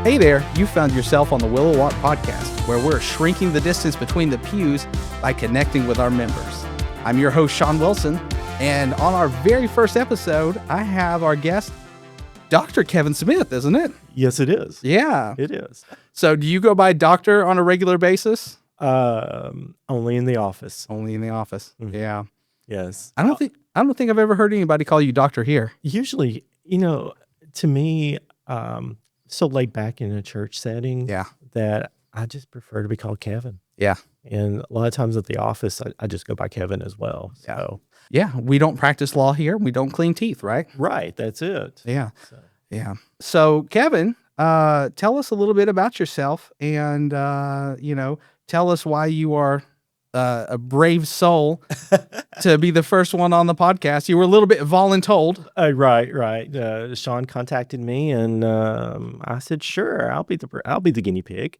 Hey there, you found yourself on the Willow Walk Podcast, where we're shrinking the distance between the pews by connecting with our members. I'm your host, Sean Wilson, and on our very first episode, I have our guest, Dr. Kevin Smith, isn't it? Yes, it is. Yeah. It is. So do you go by doctor on a regular basis? Only in the office. Only in the office. Mm-hmm. Yeah. Yes. I don't think I've ever heard anybody call you doctor here. Usually, to me, so laid back in a church setting that I just prefer to be called Kevin. Yeah. And a lot of times at the office, I just go by Kevin as well. So yeah, we don't practice law here. We don't clean teeth, right? Right. That's it. Yeah. So Kevin, tell us a little bit about yourself and, tell us why you are a brave soul to be the first one on the podcast. You were a little bit voluntold. Right. Sean contacted me and I said, sure, I'll be the guinea pig.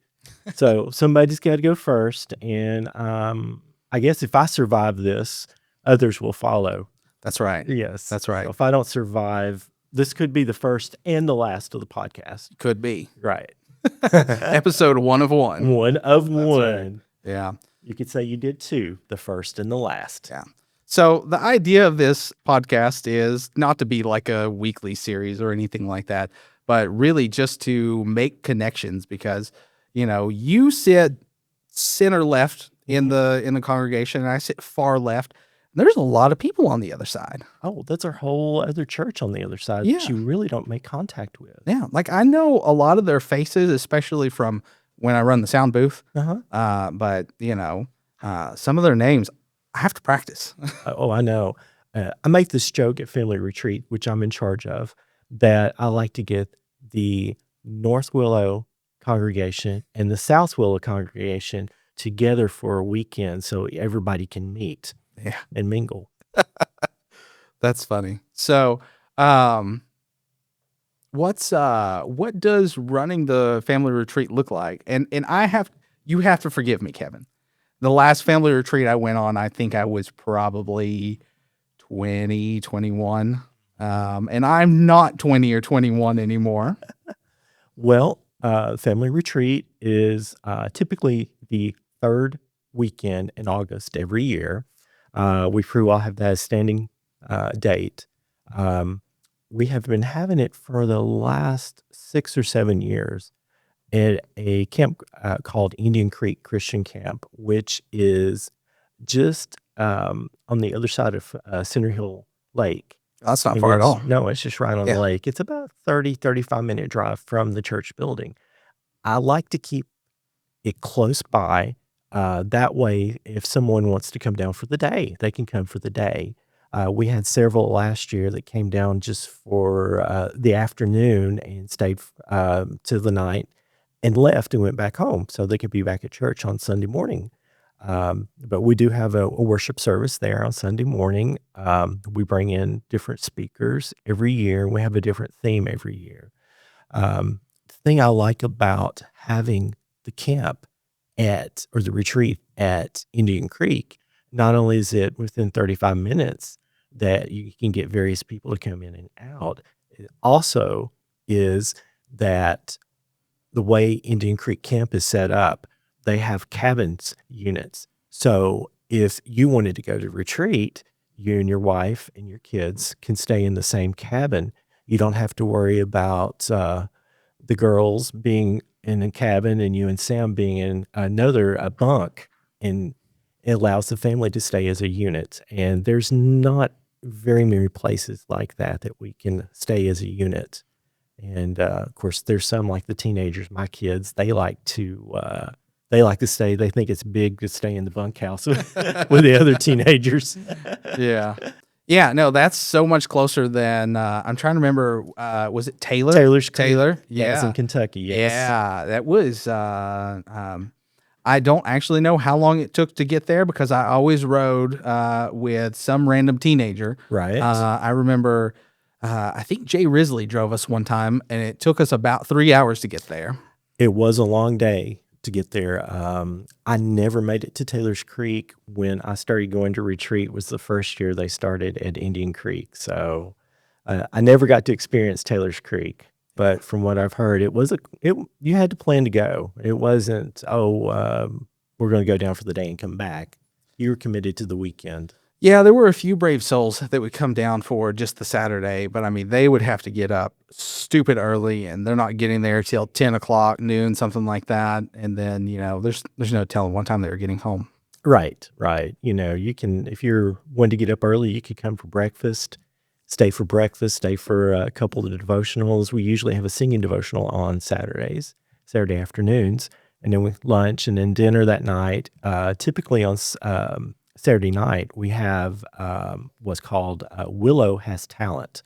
So somebody's got to go first. And I guess if I survive this, others will follow. That's right. Yes. That's right. So if I don't survive, this could be the first and the last of the podcast. Could be. Right. Episode 1 of 1. 1 of 1. Right. Yeah. You could say you did 2, the first and the last. Yeah. So the idea of this podcast is not to be like a weekly series or anything like that, but really just to make connections because, you sit center left in the congregation and I sit far left. There's a lot of people on the other side. Oh, that's our whole other church on the other side that you really don't make contact with. Yeah. Like I know a lot of their faces, especially from when I run the sound booth. But some of their names I have to practice. Oh, I know. I make this joke at Family Retreat, which I'm in charge of, that I like to get the North Willow congregation and the South Willow congregation together for a weekend so everybody can meet and mingle. That's funny. So, what does running the family retreat look like? And you have to forgive me, Kevin. The last family retreat I went on, I think I was probably 20, 21. And I'm not 20 or 21 anymore. Well, family retreat is typically the third weekend in August every year. We pretty well have that as standing date. We have been having it for the last 6 or 7 years at a camp called Indian Creek Christian Camp, which is just on the other side of Center Hill Lake. That's not far at all. No, it's just right on the lake. It's about 35-minute drive from the church building. I like to keep it close by. That way, if someone wants to come down for the day, they can come for the day. We had several last year that came down just for the afternoon and stayed to the night and left and went back home so they could be back at church on Sunday morning. But we do have a worship service there on Sunday morning. We bring in different speakers every year. We have a different theme every year. The thing I like about having the camp or the retreat at Indian Creek, not only is it within 35 minutes that you can get various people to come in and out, it also is that the way Indian Creek Camp is set up, they have cabins units. So if you wanted to go to retreat, you and your wife and your kids can stay in the same cabin. You don't have to worry about the girls being in a cabin and you and Sam being in another bunk, and it allows the family to stay as a unit. And there's not very many places like that we can stay as a unit. And of course, there's some like the teenagers, my kids, they like to stay. They think it's big to stay in the bunkhouse with the other teenagers. Yeah, no, that's so much closer than I'm trying to remember. Was it Taylor? Taylor. Yeah, that's in Kentucky. Yes. Yeah, that was. I don't actually know how long it took to get there because I always rode with some random teenager. Right. I remember. I think Jay Risley drove us one time, and it took us about 3 hours to get there. It was a long day to get there. I never made it to Taylor's Creek. When I started going to retreat was the first year they started at Indian Creek. So I never got to experience Taylor's Creek. But from what I've heard, you had to plan to go. It wasn't, we're going to go down for the day and come back. You were committed to the weekend. Yeah, there were a few brave souls that would come down for just the Saturday, but I mean, they would have to get up stupid early, and they're not getting there till 10 o'clock, noon, something like that. And then, there's no telling what time they were getting home. Right. You can, if you're wanting to get up early, you could come for breakfast, stay for a couple of devotionals. We usually have a singing devotional on Saturday afternoons, and then with lunch and then dinner that night. Typically on Saturday night, we have what's called Willow Has Talent.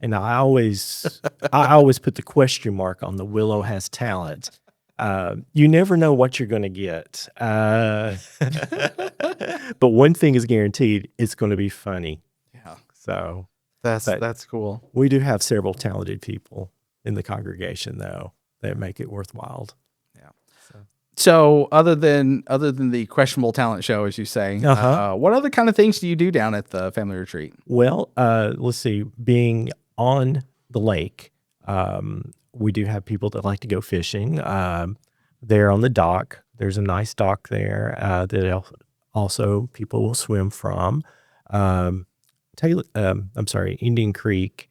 And I always put the question mark on the Willow Has Talent. You never know what you're going to get. But one thing is guaranteed, it's going to be funny. Yeah. So that's cool. We do have several talented people in the congregation, though, that make it worthwhile. Yeah. So other than the questionable talent show, as you say, what other kind of things do you do down at the family retreat? Well, let's see. Being on the lake, we do have people that like to go fishing. There on the dock, there's a nice dock there that also people will swim from. Indian Creek.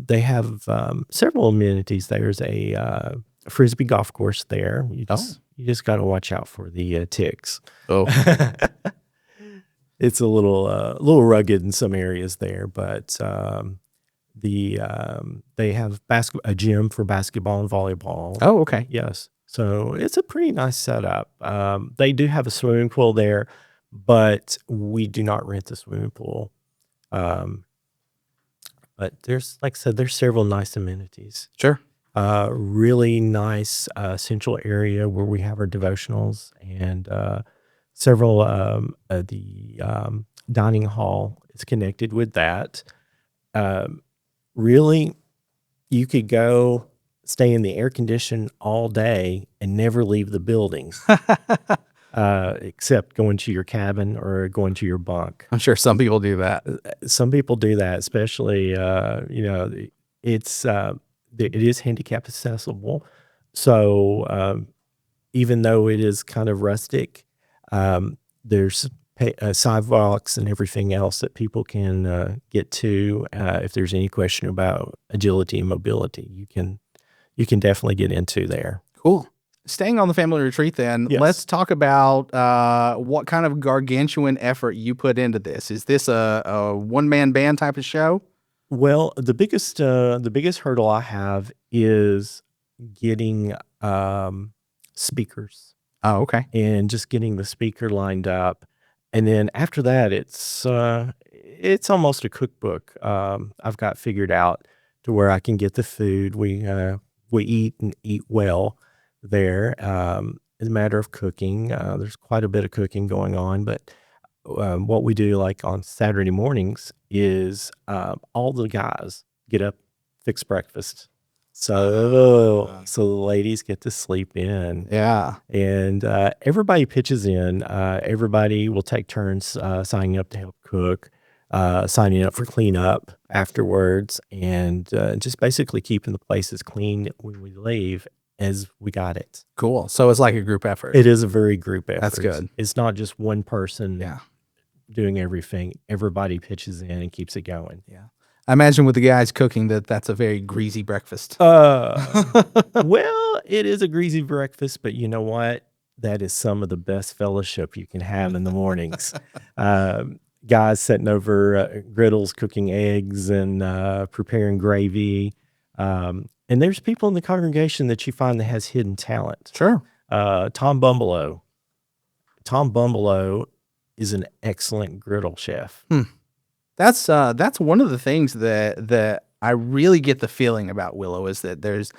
They have several amenities. There's a Frisbee golf course there. You just got to watch out for the ticks. Oh, it's a little rugged in some areas there, but they have a gym for basketball and volleyball. Oh, okay. Yes, so it's a pretty nice setup. They do have a swimming pool there, but we do not rent the swimming pool. But there's several nice amenities. Sure. Really nice central area where we have our devotionals, and several the dining hall is connected with that. Really, you could go stay in the air condition all day and never leave the building, except going to your cabin or going to your bunk. I'm sure some people do that. Some people do that, especially it is handicap accessible. So even though it is kind of rustic, there's sidewalks and everything else that people can get to. If there's any question about agility and mobility, you can definitely get into there. Cool. Staying on the family retreat then, Yes. Let's talk about what kind of gargantuan effort you put into this. Is this a one-man band type of show? Well, the biggest hurdle I have is getting speakers. Oh, okay. And just getting the speaker lined up. And then after that, it's almost a cookbook. I've got figured out to where I can get the food. We eat and eat well there. It's a matter of cooking. There's quite a bit of cooking going on, but what we do like on Saturday mornings is all the guys get up, fix breakfast. So the ladies get to sleep in. Yeah. And everybody pitches in. Everybody will take turns signing up to help cook, signing up for cleanup afterwards, and just basically keeping the place as clean when we leave as we got it. Cool. So it's like a group effort. It is a very group effort. That's good. It's not just one person Yeah. doing everything. Everybody pitches in and keeps it going. Yeah. I imagine with the guys cooking that's a very greasy breakfast. Well, it is a greasy breakfast, but you know what? That is some of the best fellowship you can have in the mornings. Guys sitting over griddles, cooking eggs and preparing gravy. And there's people in the congregation that you find that has hidden talent. Sure. Tom Bumbelow. Tom Bumbelow is an excellent griddle chef. That's one of the things that I really get the feeling about Willow is that there's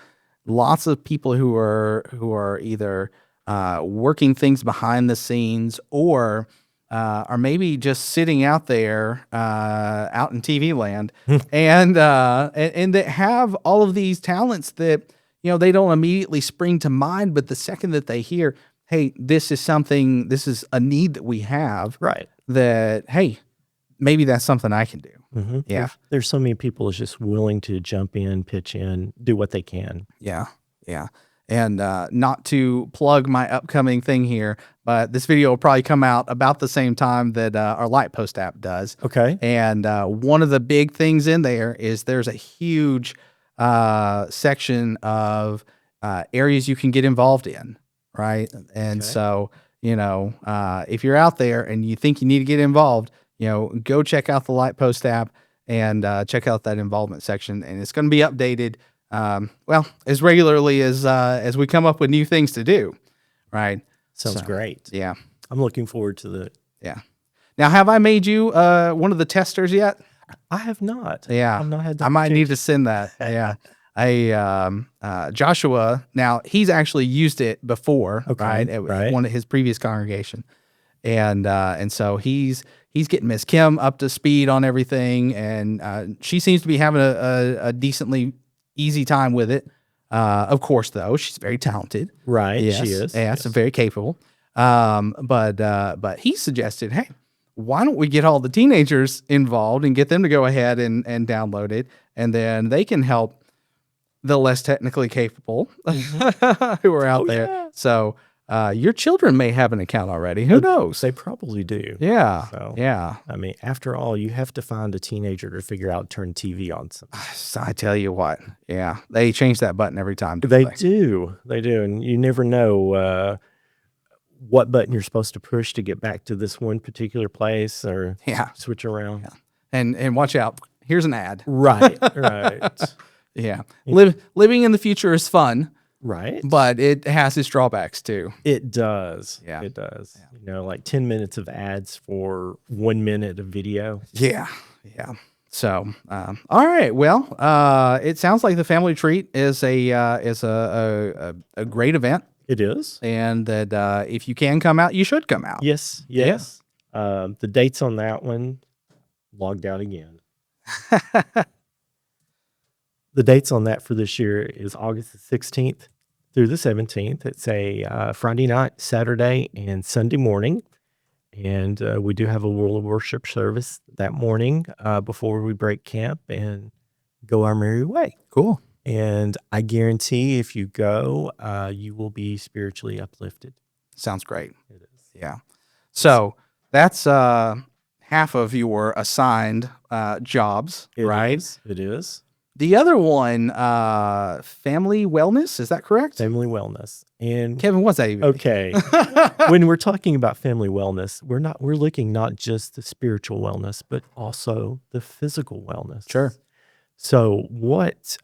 lots of people who are either working things behind the scenes or are maybe just sitting out there out in TV land and that have all of these talents that they don't immediately spring to mind, but the second that they hear, hey, this is a need that we have, Right. that hey, maybe that's something I can do. Yeah. There's so many people that's just willing to jump in, pitch in, do what they can. Yeah. Yeah. And not to plug my upcoming thing here, but this video will probably come out about the same time that our Light Post app does. Okay. And one of the big things in there is there's a huge section of areas you can get involved in, right? And so, if you're out there and you think you need to get involved, go check out the Light Post app and check out that involvement section. And it's going to be updated, as regularly as we come up with new things to do, right? Sounds great. Yeah. I'm looking forward to the. Yeah. Now, have I made you one of the testers yet? I have not. Yeah. I've not had the I might need to send that. Yeah. Joshua, now he's actually used it before, right? At one of his previous congregation. And so he's getting Miss Kim up to speed on everything. And she seems to be having a decently easy time with it. Of course, though, she's very talented. Right. Yes. She is. Yes. And very capable. But he suggested, hey, why don't we get all the teenagers involved and get them to go ahead and download it, and then they can help the less technically capable who are out there. Yeah. So your children may have an account already. Who knows? They probably do. Yeah. So, yeah. I mean, after all, you have to find a teenager to figure out turn TV on. So I tell you what. Yeah. They change that button every time. They do. They do. And you never know what button you're supposed to push to get back to this one particular place or switch around. Yeah. And watch out. Here's an ad. Right. Right. Yeah. Living in the future is fun. Right. But it has its drawbacks too. It does. Yeah. It does. Yeah. Like 10 minutes of ads for 1 minute of video. Yeah. Yeah. So, all right. Well, it sounds like the family treat is a great event. It is. And that if you can come out, you should come out. Yes. Yes. Yeah. The dates on that one logged out again. The dates on that for this year is August the 16th through the 17th. It's a Friday night, Saturday, and Sunday morning. And we do have a world worship service that morning before we break camp and go our merry way. Cool. And I guarantee if you go, you will be spiritually uplifted. Sounds great. It is. Yeah. So that's half of your assigned jobs, right? It is. The other one, family wellness, is that correct? Family wellness. And Kevin, what's that even? Okay. When we're talking about family wellness, we're looking not just the spiritual wellness, but also the physical wellness. Sure. So what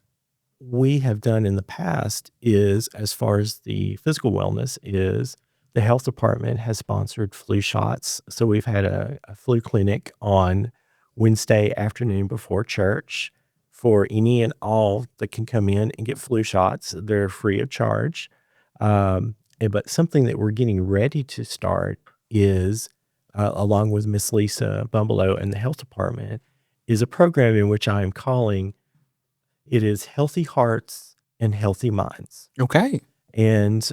we have done in the past is, as far as the physical wellness, is the health department has sponsored flu shots. So we've had a flu clinic on Wednesday afternoon before church for any and all that can come in and get flu shots. They're free of charge. But something that we're getting ready to start is, along with Miss Lisa Bumbleow and the health department, is a program in which I am calling, it is Healthy Hearts and Healthy Minds. Okay. And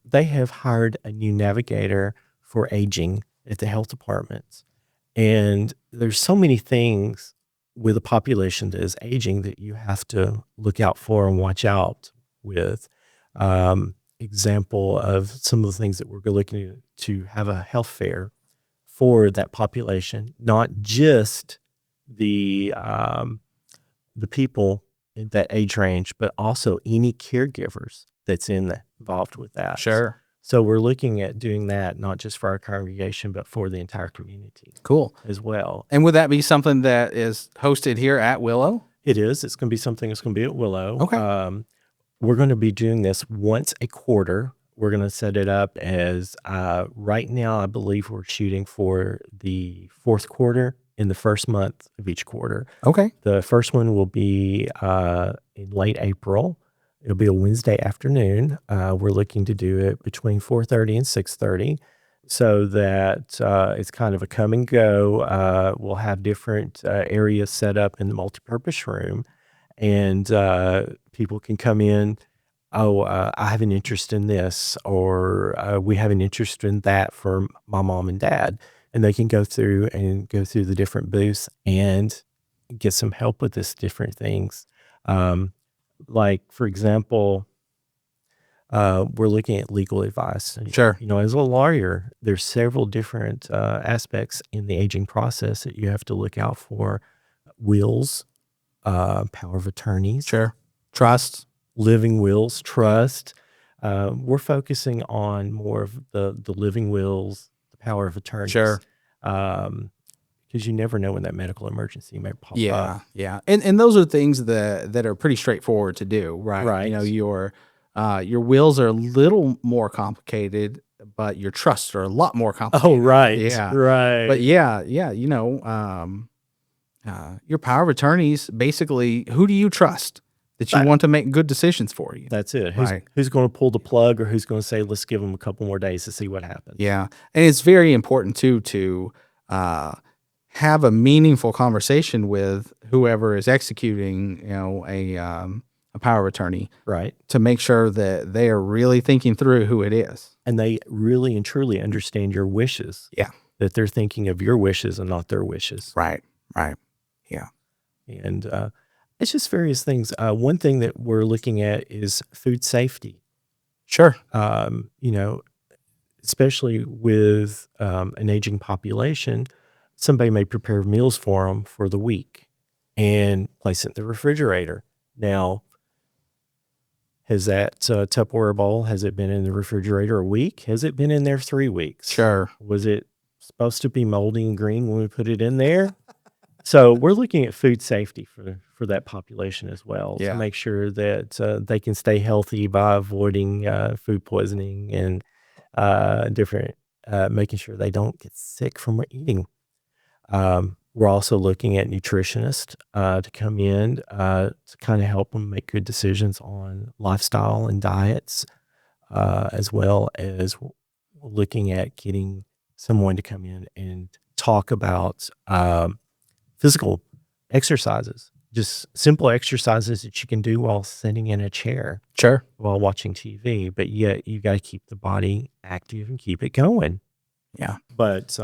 they have hired a new navigator for aging at the health department. And there's so many things with a population that is aging that you have to look out for and watch out with. Example of some of the things that we're looking to have a health fair for that population, not just the people in that age range, but also any caregivers that's involved with that. Sure. So we're looking at doing that, not just for our congregation, but for the entire community. Cool. As well. And would that be something that is hosted here at Willow? It is. It's going to be something that's going to be at Willow. Okay. We're going to be doing this once a quarter. We're going to set it up as, right now, I believe we're shooting for the fourth quarter in the first month of each quarter. Okay. The first one will be in late April. It'll be a Wednesday afternoon. We're looking to do it between 4:30 and 6:30 so that it's kind of a come and go. We'll have different areas set up in the multipurpose room, and people can come in. I have an interest in this, or we have an interest in that for my mom and dad. And they can go through the different booths and get some help with this different things. Like, for example, we're looking at legal advice. And, Sure. as a lawyer, there's several different aspects in the aging process that you have to look out for: wills, power of attorneys, Sure. Trust. living wills, trust. We're focusing on more of the living wills, the power of attorneys. Sure. Because you never know when that medical emergency may pop Yeah. up. Yeah. And those are things that are pretty straightforward to do, right? Right. Your wills are a little more complicated, but your trusts are a lot more complicated. Oh, right. Yeah. Right. But yeah, your power of attorneys, basically, who do you trust that you want to make good decisions for you? That's it. Right. Who's going to pull the plug, or who's going to say, let's give them a couple more days to see what happens? Yeah. And it's very important, too, to have a meaningful conversation with whoever is executing, a power of attorney, Right. to make sure that they are really thinking through who it is. And they really and truly understand your wishes. Yeah. That they're thinking of your wishes and not their wishes. Right. Right. Yeah. And it's just various things. One thing that we're looking at is food safety. Sure. Especially with an aging population, somebody may prepare meals for them for the week and place it in the refrigerator. Now, has that Tupperware bowl, has it been in the refrigerator a week? Has it been in there 3 weeks? Sure. Was it supposed to be moldy and green when we put it in there? So we're looking at food safety for that population as well, Yeah. to make sure that they can stay healthy by avoiding food poisoning and making sure they don't get sick from eating. We're also looking at nutritionists to come in to kind of help them make good decisions on lifestyle and diets, as well as looking at getting someone to come in and talk about physical exercises, just simple exercises that you can do while sitting in a chair, Sure. while watching TV, but yet you got to keep the body active and keep it going. Yeah. But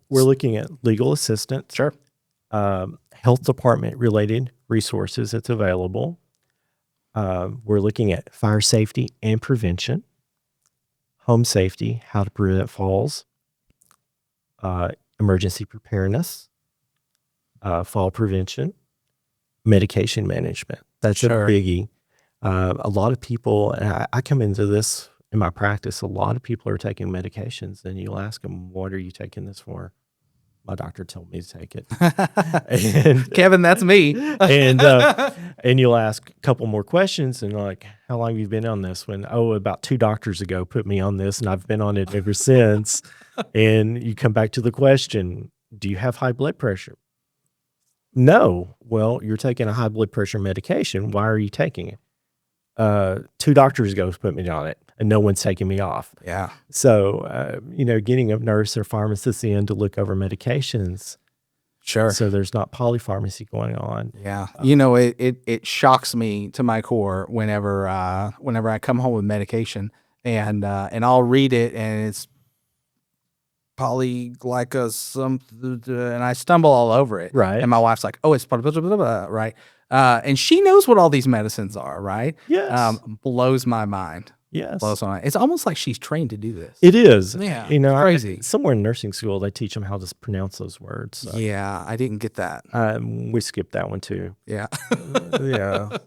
we're looking at legal assistance, Sure. health department related resources that's available. We're looking at fire safety and prevention, home safety, how to prevent falls, emergency preparedness, fall prevention, medication management. That's Sure. a biggie. A lot of people, and I come into this in my practice, a lot of people are taking medications, and you'll ask them, what are you taking this for? My doctor told me to take it. And Kevin, that's me. and you'll ask a couple more questions, and like, how long have you been on this? About 2 doctors ago put me on this, and I've been on it ever since. And you come back to the question, do you have high blood pressure? No. Well, you're taking a high blood pressure medication. Why are you taking it? 2 doctors ago put me on it, and no one's taking me off. Yeah. So, getting a nurse or pharmacist in to look over medications, Sure. so there's not polypharmacy going on. Yeah. It shocks me to my core whenever I come home with medication and I'll read it and it's something, and I stumble all over it. Right. And my wife's like, "Oh, it's blah, blah, blah, blah, blah," right? And she knows what all these medicines are, right? Yes. Blows my mind. Yes. Blows my mind. It's almost like she's trained to do this. It is. Yeah. You know, crazy. Somewhere in nursing school, they teach them how to pronounce those words. So. Yeah, I didn't get that. We skipped that one too. Yeah. Yeah.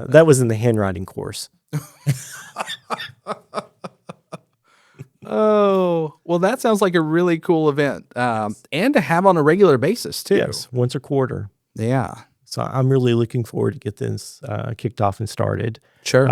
That was in the handwriting course. Oh, well, that sounds like a really cool event, and to have on a regular basis too. Yes, once a quarter. Yeah. So I'm really looking forward to get this kicked off and started. Sure.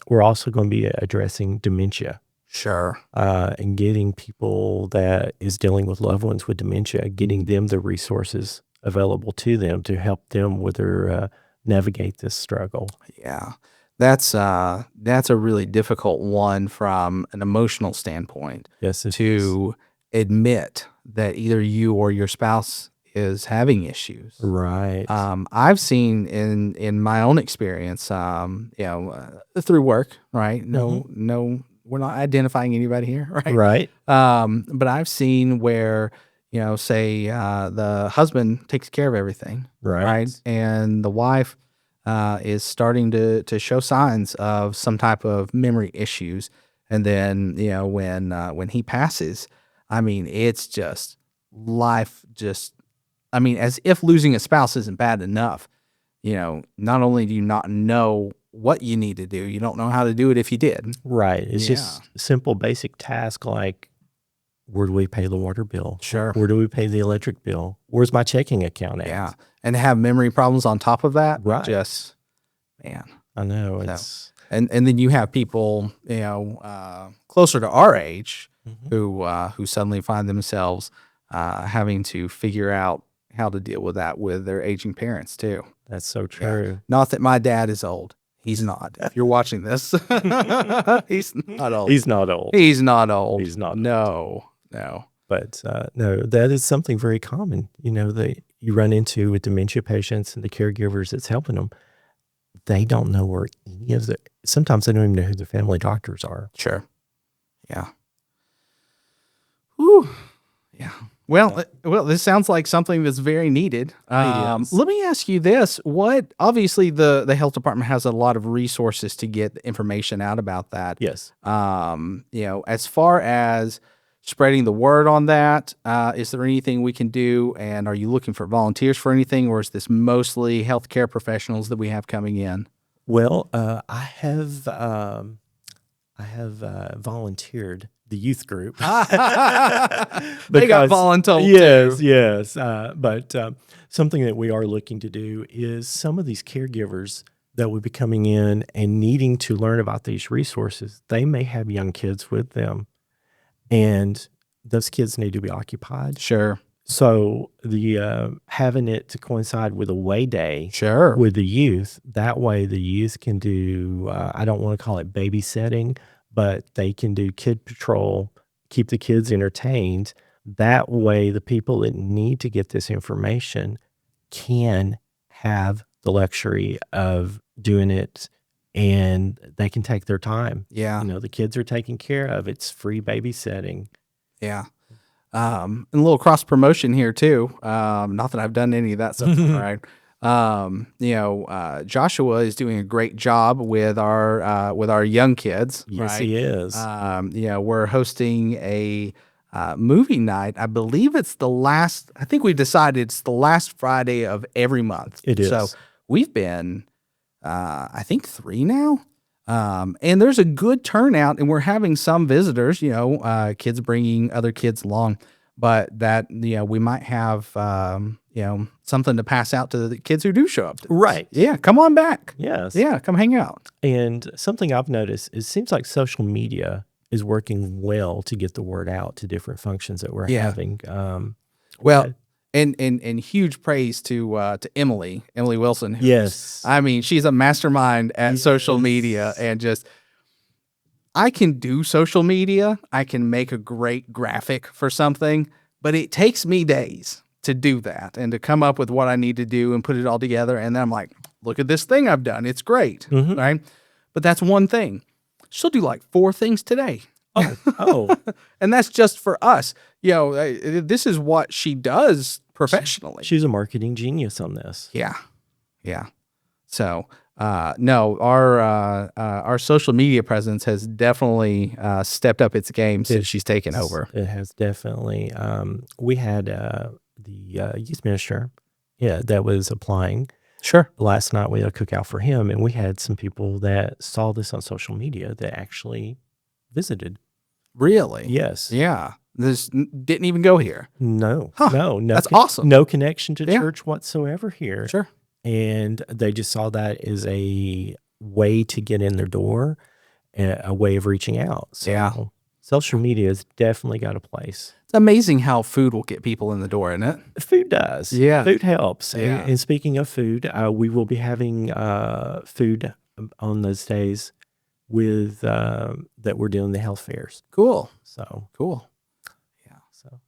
We're also going to be addressing dementia. Sure. And getting people that is dealing with loved ones with dementia, getting them the resources available to them to help them with their navigate this struggle. Yeah. That's a really difficult one from an emotional standpoint. Yes, to admit that either you or your spouse is having issues. Right. I've seen in my own experience, through work, right? No, we're not identifying anybody here, right? Right. But I've seen where, say the husband takes care of everything, right? Right. And the wife is starting to show signs of some type of memory issues. And then, when he passes, I mean, it's just life just, I mean, as if losing a spouse isn't bad enough. Not only do you not know what you need to do, you don't know how to do it if you did. Right. It's Yeah. just simple, basic tasks like, where do we pay the water bill? Sure. Where do we pay the electric bill? Where's my checking account at? Yeah. And to have memory problems on top of that, Right. just, man. I know. So, It's and then you have people, closer to our age Mhm. who suddenly find themselves having to figure out how to deal with that with their aging parents too. That's so true. Not that my dad is old. He's not. If you're watching this, he's not old. He's not old. He's not old. He's not old. No. But no, that is something very common, that you run into with dementia patients and the caregivers that's helping them. They don't know where any of sometimes they don't even know who the family doctors are. Sure. Yeah. Whew. Yeah. Well, this sounds like something that's very needed. is. Let me ask you this. Obviously the health department has a lot of resources to get information out about that. Yes. As far as spreading the word on that, is there anything we can do? And are you looking for volunteers for anything, or is this mostly healthcare professionals that we have coming in? Well, I have volunteered the youth group. They got Because- voluntold Yes, too. yes. But something that we are looking to do is some of these caregivers that would be coming in and needing to learn about these resources, they may have young kids with them, and those kids need to be occupied. Sure. So the having it to coincide with a way day Sure. with the youth, that way the youth can do, I don't want to call it babysitting, but they can do kid patrol, keep the kids entertained. That way the people that need to get this information can have the luxury of doing it, and they can take their time. Yeah. The kids are taken care of. It's free babysitting. Yeah. And a little cross promotion here too. Not that I've done any of that stuff, right? Joshua is doing a great job with our young kids. Yes, right? he is. We're hosting a movie night. I believe I think we've decided it's the last Friday of every month. It is. So we've been, I think 3 now. And there's a good turnout, and we're having some visitors, kids bringing other kids along, but that, we might have, something to pass out to the kids who do show up. Right. Yeah. Come on back. Yes. Yeah. Come hang out. And something I've noticed, it seems like social media is working well to get the word out to different functions that we're Yeah. having. Well, and huge praise to Emily Wilson. Yes. I mean, she's a mastermind at social media, and I can do social media. I can make a great graphic for something, but it takes me days to do that and to come up with what I need to do and put it all together. And then I'm like, look at this thing I've done. It's great. Mhm. Right. But that's one thing. She'll do like 4 things today. Oh, And that's just for us. This is what she does professionally. she's a marketing genius on this. Yeah. Yeah. So, no, our social media presence has definitely stepped up its game since she's taken over. It has definitely. We had the youth minister, that was applying. Sure. Last night we had a cookout for him, and we had some people that saw this on social media that actually visited. Really? Yes. Yeah. This didn't even go here. No. Huh. No. That's awesome. No connection to Yeah. church whatsoever here. Sure. And they just saw that as a way to get in their door, a way of reaching out. So Yeah. social media has definitely got a place. It's amazing how food will get people in the door, isn't it? Food does. Yeah. Food helps. Yeah. And speaking of food, we will be having food on those days with that we're doing the health fairs. Cool. So, Cool. so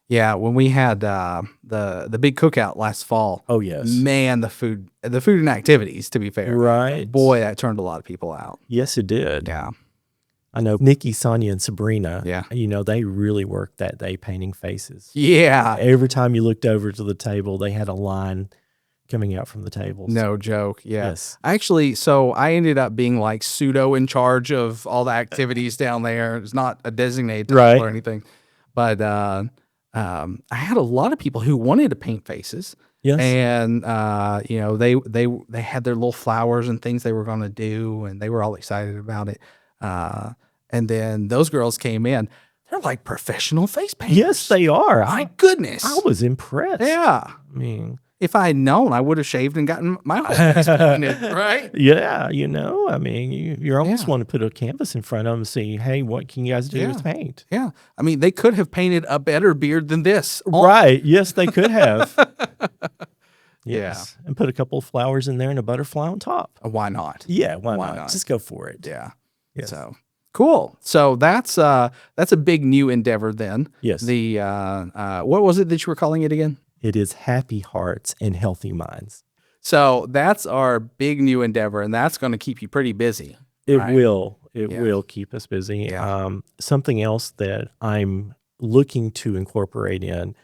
Yeah. When we had the big cookout last fall, oh yes. man, the food and activities, to be fair. Right. Boy, that turned a lot of people out. Yes, it did. Yeah. I know Nikki, Sonia, and Sabrina, Yeah. they really worked that day painting faces. Yeah. Every time you looked over to the table, they had a line coming out from the tables. No joke. Yeah. Yes. Actually, so I ended up being like pseudo in charge of all the activities down there. It's not a designated title Right. or anything, but I had a lot of people who wanted to paint faces. Yes. And they had their little flowers and things they were going to do, and they were all excited about it. And then those girls came in. They're like professional face painters. Yes, they are. My goodness. I was impressed. Yeah. I mean, If I had known, I would have shaved and gotten my whole face painted, right? yeah, I mean, you almost want to put a canvas in front of them and see, hey, what can you guys do with paint? Yeah. I mean, they could have painted a better beard than this. Right. Yes, they could have. Yeah. Yes. And put a couple of flowers in there and a butterfly on top. Why not? Yeah, why Why not? not? Just go for it. Yeah. Yes. So cool. So that's a big new endeavor then. Yes. The what was it that you were calling it again? It is Happy Hearts and Healthy Minds. So that's our big new endeavor, and that's going to keep you pretty busy. It right? will. It will keep us busy. Yeah. Something else that I'm looking to incorporate in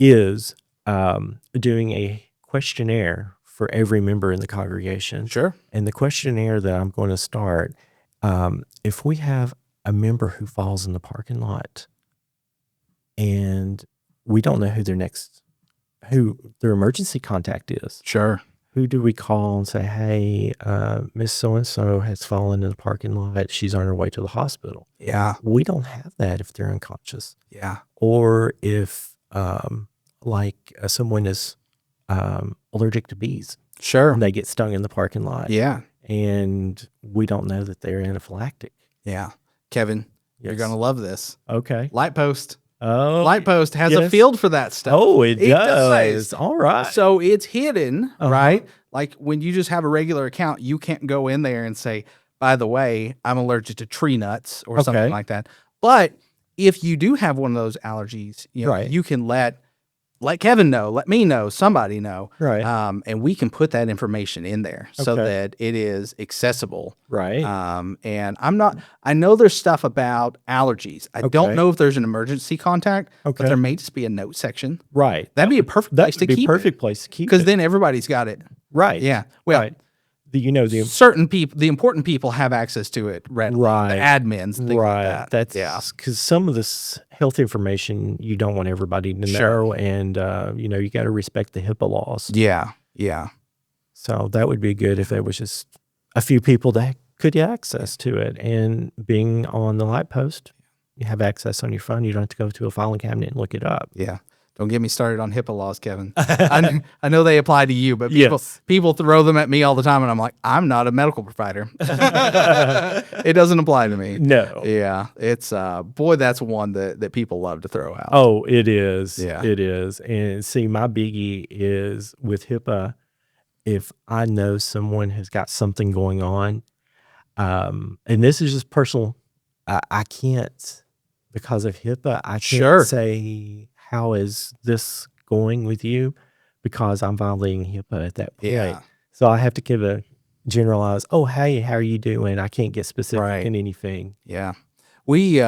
is doing a questionnaire for every member in the congregation. Sure. And the questionnaire that I'm going to start, if we have a member who falls in the parking lot and we don't know who their emergency contact is. Sure. Who do we call and say, hey, Miss So-and-so has fallen in the parking lot. She's on her way to the hospital. Yeah. We don't have that if they're unconscious. Yeah. Or if someone is allergic to bees. Sure. And they get stung in the parking lot. Yeah. And we don't know that they're anaphylactic. Yeah. Kevin, you're Yes. going to love this. Okay. Light Post. Oh, Light Post has a yes. field for that stuff. Oh, it It does. does. All right. So it's hidden, Uh-huh. right? Like when you just have a regular account, you can't go in there and say, by the way, I'm allergic to tree nuts or something Okay. like that. But if you do have one of those allergies, Right. you can let Kevin know, let me know, somebody know. Right. And we can put that information in there so Okay. that it is accessible. Right. And I know there's stuff about allergies. I don't Okay. know if there's an emergency contact, but Okay. there may just be a note section. Right. That'd be a perfect That place to would be keep perfect place to keep because it. then everybody's got it. Right. Yeah. Well, Right. The certain people, the important people have access to it readily. Right. The admins, things right. like that. That's yeah. because some of this health information you don't want everybody to know, Sure. and you got to respect the HIPAA laws. Yeah. Yeah. So that would be good if there was just a few people that could get access to it. And being on the Light Post, you have access on your phone. You don't have to go to a filing cabinet and look it up. Yeah. Don't get me started on HIPAA laws, Kevin. I know they apply to you, but Yes. people throw them at me all the time, and I'm like, I'm not a medical provider. It doesn't apply to me. No. Yeah, it's boy, that's one that people love to throw out. Oh, it is. Yeah. It is. And see, my biggie is with HIPAA, if I know someone has got something going on, and this is just personal, I can't, because of HIPAA, I can't Sure. say, how is this going with you? Because I'm violating HIPAA at that point. Yeah. So I have to give a generalized, oh, hey, how are you doing? I can't get specific Right. in anything. Yeah. We in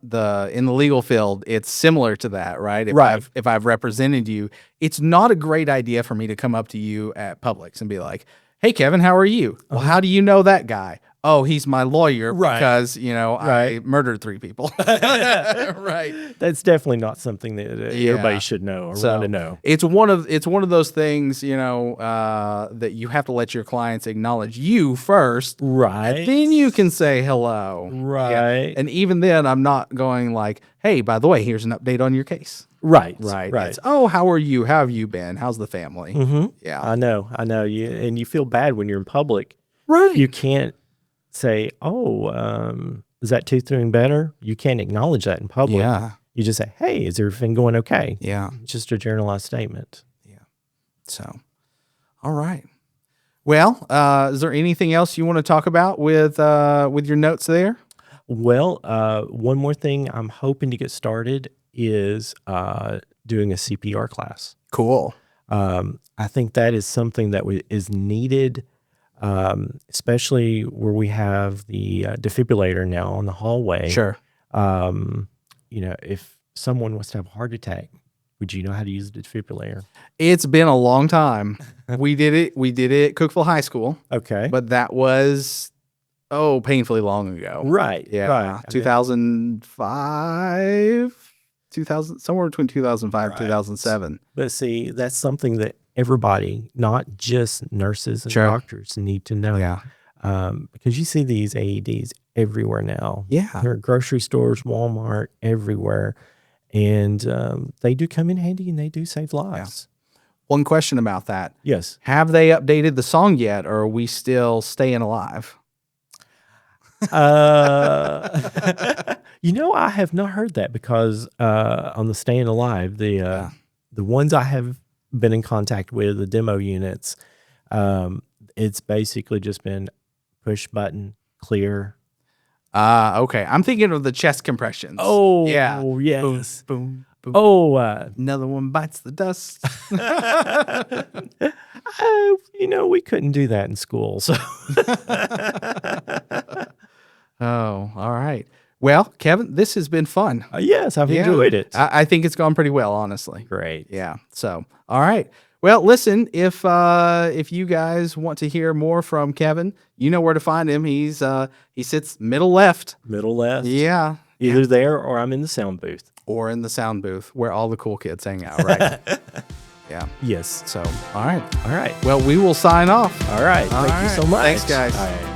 the legal field, it's similar to that, right? Right. If I've represented you, it's not a great idea for me to come up to you at Publix and be like, "Hey, Kevin, how are you?" Well, how do you know that guy? Oh, he's my lawyer Right. because I Right. murdered 3 people. Right. That's definitely not something that Yeah. everybody should know or So, want to know. It's one of those things, that you have to let your clients acknowledge you first. Right. Then you can say hello. Right. And even then, I'm not going like, hey, by the way, here's an update on your case. Right. Right. Right. It's, oh, how are you? How have you been? How's the family? Mm-hmm. Yeah. I know. You feel bad when you're in public. Right. You can't say, oh, is that tooth doing better? You can't acknowledge that in public. Yeah. You just say, hey, is everything going okay? Yeah. Just a generalized statement. So, all right. Well, is there anything else you want to talk about with your notes there? Well, one more thing I'm hoping to get started is doing a CPR class. Cool. I think that is something that is needed especially where we have the defibrillator now in the hallway. Sure. If someone was to have a heart attack, would you know how to use the defibrillator? It's been a long time. We did it at Cookeville High School, Okay. but that was painfully long ago. Right. Yeah. Right. 2005, somewhere between 2005 and 2007. But see, that's something that everybody, not just nurses and Sure. doctors, need to know. Yeah. Because you see these AEDs everywhere now. Yeah. They're at grocery stores, Walmart, everywhere. And they do come in handy and they do save lives. One question about that. Yes. Have they updated the song yet, or are we still staying alive? I have not heard that because on the Staying Alive, the ones I have been in contact with, the demo units, it's basically just been push button, clear. Okay. I'm thinking of the chest compressions. Oh, yeah. yes. Boom, boom. Oh, Another one bites the dust. we couldn't do that in school. So, Oh, all right. Well, Kevin, this has been fun. yes, I've enjoyed it. I think it's gone pretty well, honestly. Great. Yeah. So, all right. Well, listen, if you guys want to hear more from Kevin, you know where to find him. He sits middle left. Middle left. Yeah. Either there or I'm in the sound booth. Or in the sound booth where all the cool kids hang out, right? Yeah. Yes. So, all right. All right. Well, we will sign off. All right. Thank you so much. Thanks, guys. All right.